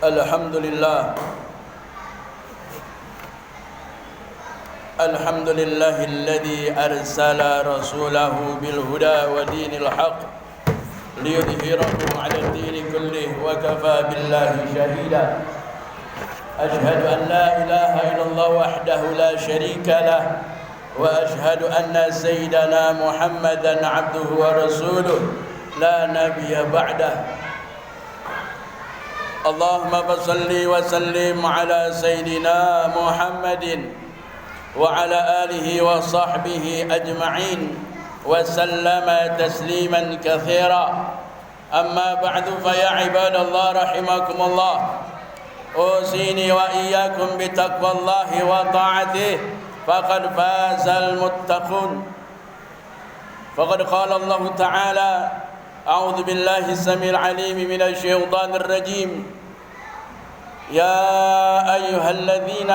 Alhamdulillah. Alhamdulillahilladzi arsala rasulahu bil huda wa dinil haqq liyudhhirahu 'ala ad-din kullih wa kafa billahi shahida. Ashhadu an la ilaha illallah wahdahu la sharika lah wa ashhadu anna sayyidana Muhammadan 'abduhu wa rasuluh la nabiyya ba'dah. Allahumma salli wa sallim 'ala sayyidina Muhammadin وعلى آله وصحبه أجمعين وسلم تسليما كثيرا. أما بعد فيا عباد الله رحمكم الله، أوصيني وإياكم بتقوى الله وطاعته فقد فاز المتقون. فقد قال الله تعالى: أعوذ بالله السميع العليم من الشيطان الرجيم. يا أيها الذين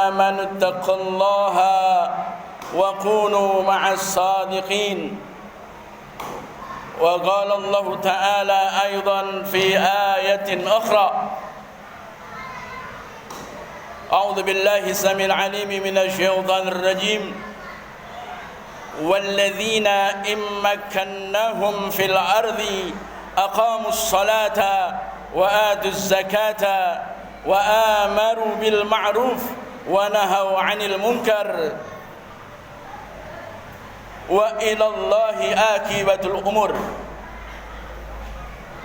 آمنوا اتقوا الله وكونوا مع الصادقين. وقال الله تعالى أيضا في آية أخرى: أعوذ بالله السميع العليم من الشيطان الرجيم. والذين إن مكناهم في الأرض أقاموا الصلاة وآتوا الزكاة وآمروا بالمعروف ونهوا عن المنكر وإلى الله عاقبة الأمور.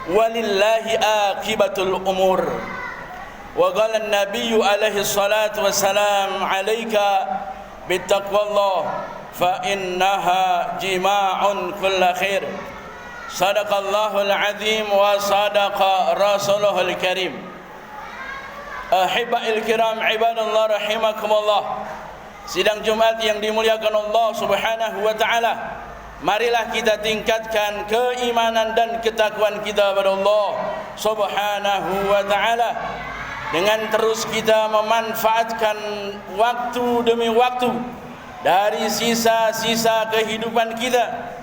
ولله عاقبة الأمور. وقال النبي عليه الصلاة والسلام: عليك بتقوى الله فإنها جماع كل خير. صدق الله العظيم وصدق رسوله الكريم. Ahibbail kiram, ibadallah rahimakumullah. Sidang Jumat yang dimuliakan Allah Subhanahu wa taala, marilah kita tingkatkan keimanan dan ketakwaan kita kepada Allah Subhanahu wa taala dengan terus kita memanfaatkan waktu demi waktu dari sisa-sisa kehidupan kita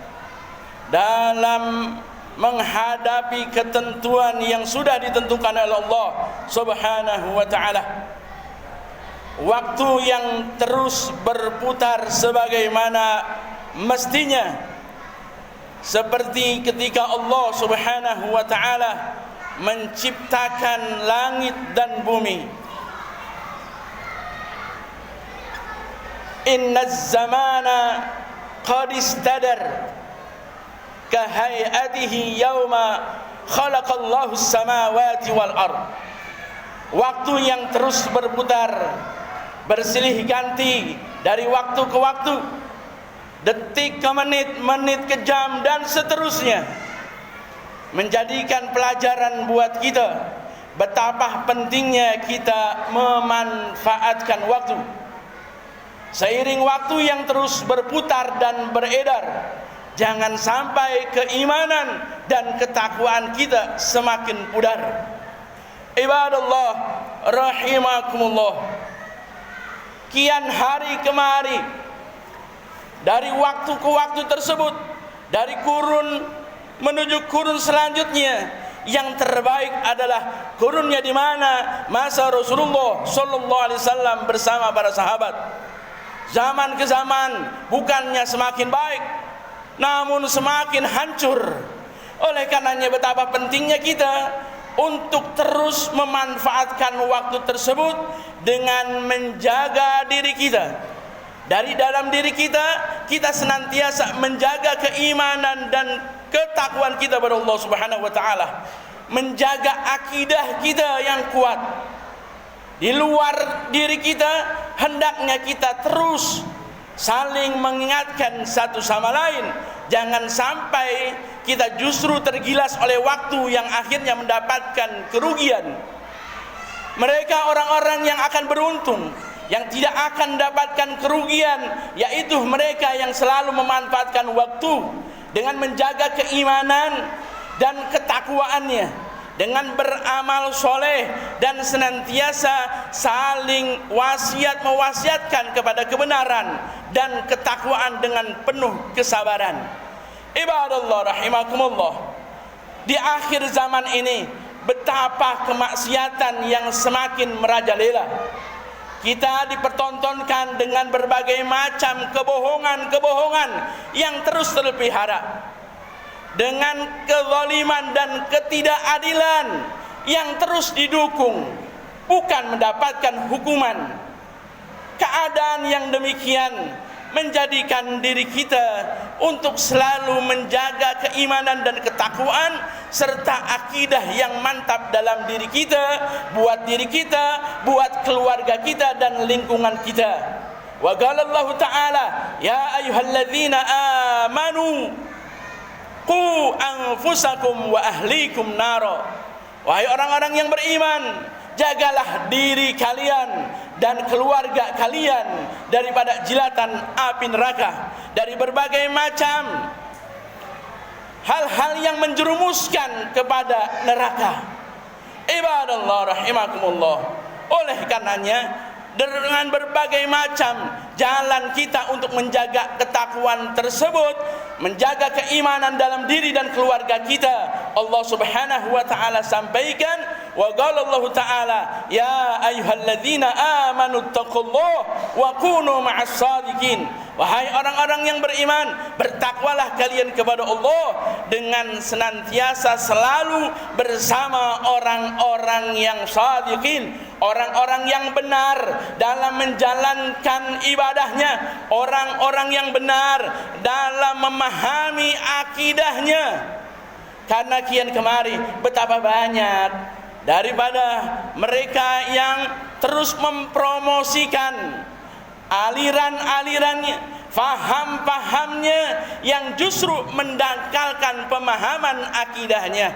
dalam menghadapi ketentuan yang sudah ditentukan oleh Allah Subhanahu wa taala. Waktu yang terus berputar sebagaimana mestinya, seperti ketika Allah Subhanahu wa taala menciptakan langit dan bumi. Innaz zamana qad istadar kahayatihi yauma khalaqallahu samawati wal ard. Waktu yang terus berputar, bersilih ganti dari waktu ke waktu, detik ke menit, menit ke jam, dan seterusnya, menjadikan pelajaran buat kita betapa pentingnya kita memanfaatkan waktu. Seiring waktu yang terus berputar dan beredar, jangan sampai keimanan dan ketakwaan kita semakin pudar. Ibadallah rahimakumullah. Kian hari kemari, dari waktu ke waktu tersebut, dari kurun menuju kurun selanjutnya, yang terbaik adalah kurunnya di mana masa Rasulullah sallallahu alaihi wasallam bersama para sahabat. Zaman ke zaman bukannya semakin baik, namun semakin hancur. Oleh karenanya betapa pentingnya kita untuk terus memanfaatkan waktu tersebut dengan menjaga diri kita. Dari dalam diri kita, kita senantiasa menjaga keimanan dan ketakwaan kita kepada Allah Subhanahu wa taala, menjaga akidah kita yang kuat. Di luar diri kita, hendaknya kita terus saling mengingatkan satu sama lain. Jangan sampai kita justru tergilas oleh waktu yang akhirnya mendapatkan kerugian. Mereka orang-orang yang akan beruntung, yang tidak akan mendapatkan kerugian, yaitu mereka yang selalu memanfaatkan waktu dengan menjaga keimanan dan ketakwaannya, dengan beramal soleh dan senantiasa saling mewasiatkan kepada kebenaran dan ketakwaan dengan penuh kesabaran. Ibadallah rahimakumullah. Di akhir zaman ini betapa kemaksiatan yang semakin merajalela. Kita dipertontonkan dengan berbagai macam kebohongan-kebohongan yang terus terpelihara, dengan kezaliman dan ketidakadilan yang terus didukung, bukan mendapatkan hukuman. Keadaan yang demikian menjadikan diri kita untuk selalu menjaga keimanan dan ketakwaan serta akidah yang mantap dalam diri kita, buat diri kita, buat keluarga kita dan lingkungan kita. Wa qala Allah Ta'ala, ya ayyuhalladzina amanu qu anfusakum wa ahlikum nara. Wahai orang-orang yang beriman, jagalah diri kalian dan keluarga kalian daripada jilatan api neraka, dari berbagai macam hal-hal yang menjerumuskan kepada neraka. Ibadallah rahimakumullah. Oleh karenanya, dengan berbagai macam jalan kita untuk menjaga ketakwaan tersebut, menjaga keimanan dalam diri dan keluarga kita, Allah Subhanahu wa taala sampaikan, wa qala Allah Ta'ala, ya ayyuhalladzina amanu taqullaha wa kunu ma'as shadiqin. Wahai orang-orang yang beriman, bertakwalah kalian kepada Allah dengan senantiasa selalu bersama orang-orang yang shadiqin, orang-orang yang benar dalam menjalankan ibadahnya, orang-orang yang benar dalam memahami akidahnya. Karena kian kemari betapa banyak daripada mereka yang terus mempromosikan aliran-alirannya, faham-fahamnya yang justru mendangkalkan pemahaman akidahnya,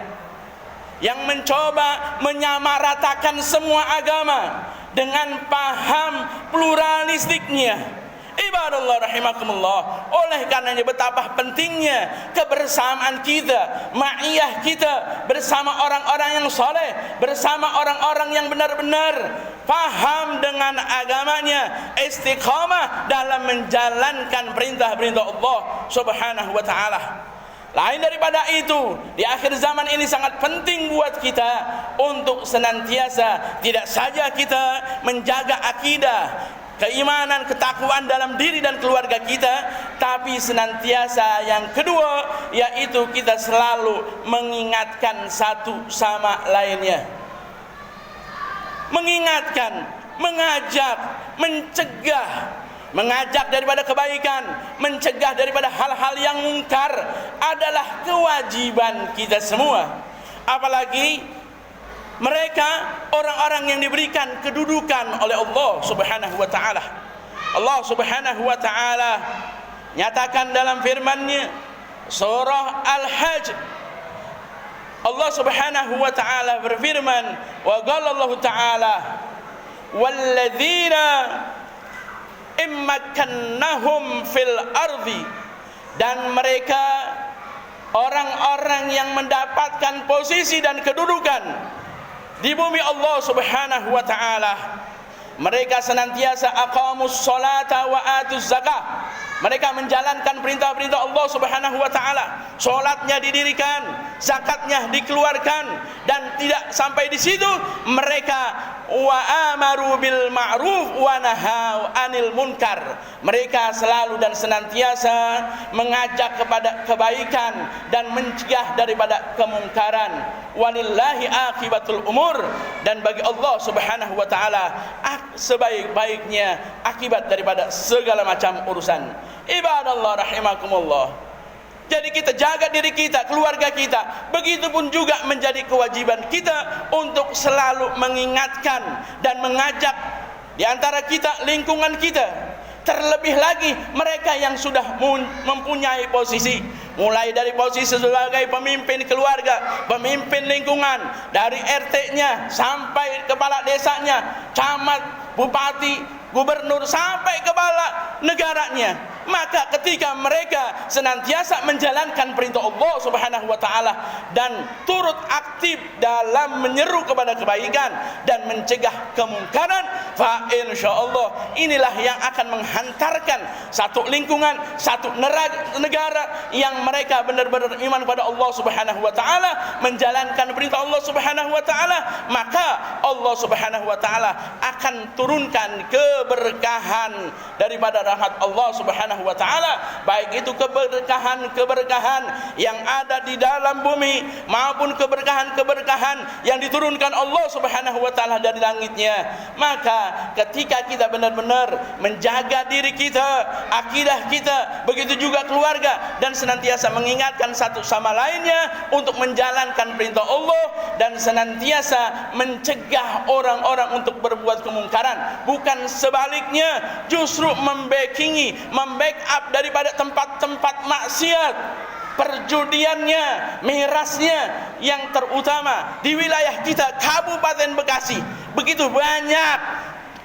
yang mencoba menyamaratakan semua agama dengan paham pluralistiknya. Ibadallah rahimakumullah. Oleh karenanya betapa pentingnya kebersamaan kita, ma'iyah kita bersama orang-orang yang soleh, bersama orang-orang yang benar-benar paham dengan agamanya, istiqamah dalam menjalankan perintah-perintah Allah Subhanahu wa taala. Lain daripada itu, di akhir zaman ini sangat penting buat kita untuk senantiasa tidak saja kita menjaga akidah, keimanan, ketakwaan dalam diri dan keluarga kita, tapi senantiasa yang kedua, yaitu kita selalu mengingatkan satu sama lainnya. Mengingatkan, mengajak, mencegah, mengajak daripada kebaikan, mencegah daripada hal-hal yang mungkar adalah kewajiban kita semua. Apalagi mereka orang-orang yang diberikan kedudukan oleh Allah Subhanahu wa taala. Allah Subhanahu wa taala nyatakan dalam firman-Nya surah Al-Hajj, Allah Subhanahu wa taala berfirman, wa qala Allah taala walladzina immakannahum fil ardi, dan mereka orang-orang yang mendapatkan posisi dan kedudukan di bumi Allah Subhanahu wa taala, mereka senantiasa aqamus salata wa atuz zakah. Mereka menjalankan perintah-perintah Allah Subhanahu wa taala. Salatnya didirikan, zakatnya dikeluarkan, dan tidak sampai di situ, mereka wa amaru bil ma'ruf wa nahau anil munkar. Mereka selalu dan senantiasa mengajak kepada kebaikan dan mencegah daripada kemungkaran. Walillahi akibatul umur, dan bagi Allah Subhanahu wa taala sebaik-baiknya akibat daripada segala macam urusan. Ibadallah rahimakumullah. Jadi kita jaga diri kita, keluarga kita. Begitupun juga menjadi kewajiban kita untuk selalu mengingatkan dan mengajak di antara kita, lingkungan kita. Terlebih lagi mereka yang sudah mempunyai posisi, mulai dari posisi sebagai pemimpin keluarga, pemimpin lingkungan, dari RT-nya sampai kepala desanya, camat, bupati, gubernur, sampai kepala negaranya. Maka ketika mereka senantiasa menjalankan perintah Allah Subhanahu wa taala dan turut aktif dalam menyeru kepada kebaikan dan mencegah kemungkaran, fa insyaallah inilah yang akan menghantarkan satu lingkungan, satu negara yang mereka benar-benar iman kepada Allah Subhanahu wa taala, menjalankan perintah Allah Subhanahu wa taala, maka Allah Subhanahu wa taala akan turunkan keberkahan daripada rahmat Allah Subhanahu wa taala, baik itu keberkahan yang ada di dalam bumi maupun keberkahan yang diturunkan Allah Subhanahu wa taala dari langitnya. Maka ketika kita benar-benar menjaga diri kita, akidah kita, begitu juga keluarga, dan senantiasa mengingatkan satu sama lainnya untuk menjalankan perintah Allah dan senantiasa mencegah orang-orang untuk berbuat kemungkaran, bukan sebaliknya, justru membackup daripada tempat-tempat maksiat, perjudiannya, mirasnya, yang terutama di wilayah kita Kabupaten Bekasi. Begitu banyak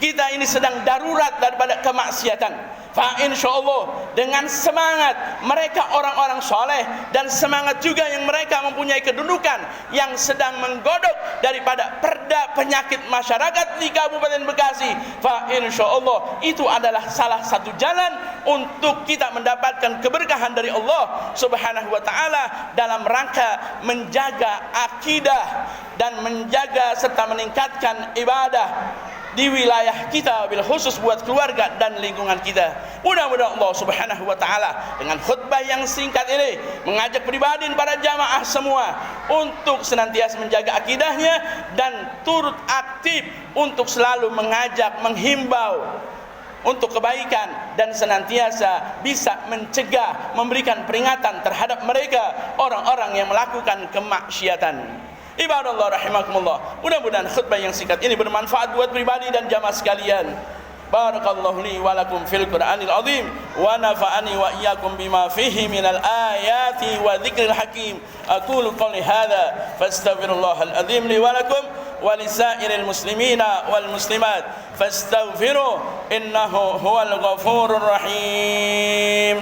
kita ini sedang darurat daripada kemaksiatan. Fa insyaallah dengan semangat mereka orang-orang soleh dan semangat juga yang mereka mempunyai kedudukan yang sedang menggodok daripada perda penyakit masyarakat di Kabupaten Bekasi, fa insyaallah itu adalah salah satu jalan untuk kita mendapatkan keberkahan dari Allah Subhanahu wa taala dalam rangka menjaga akidah dan menjaga serta meningkatkan ibadah di wilayah kita, bil khusus buat keluarga dan lingkungan kita. Mudah-mudahan Allah Subhanahu wa taala dengan khutbah yang singkat ini mengajak pribadi para jamaah semua untuk senantiasa menjaga akidahnya dan turut aktif untuk selalu mengajak, menghimbau untuk kebaikan dan senantiasa bisa mencegah, memberikan peringatan terhadap mereka orang-orang yang melakukan kemaksiatan. Ibadallah rahimakumullah. Mudah-mudahan khutbah yang singkat ini bermanfaat buat pribadi dan jamaah sekalian. Barakallahu li wa lakum fil Qur'anil azim wa nafa'ani wa iyyakum bima fihi minal ayati wa dzikril hakim. Aqulu qouli hadza fastaghfirullahal azim li wa lakum wa lisairil muslimina wal muslimat fastaghfiruhu innahu huwal ghafurur rahim.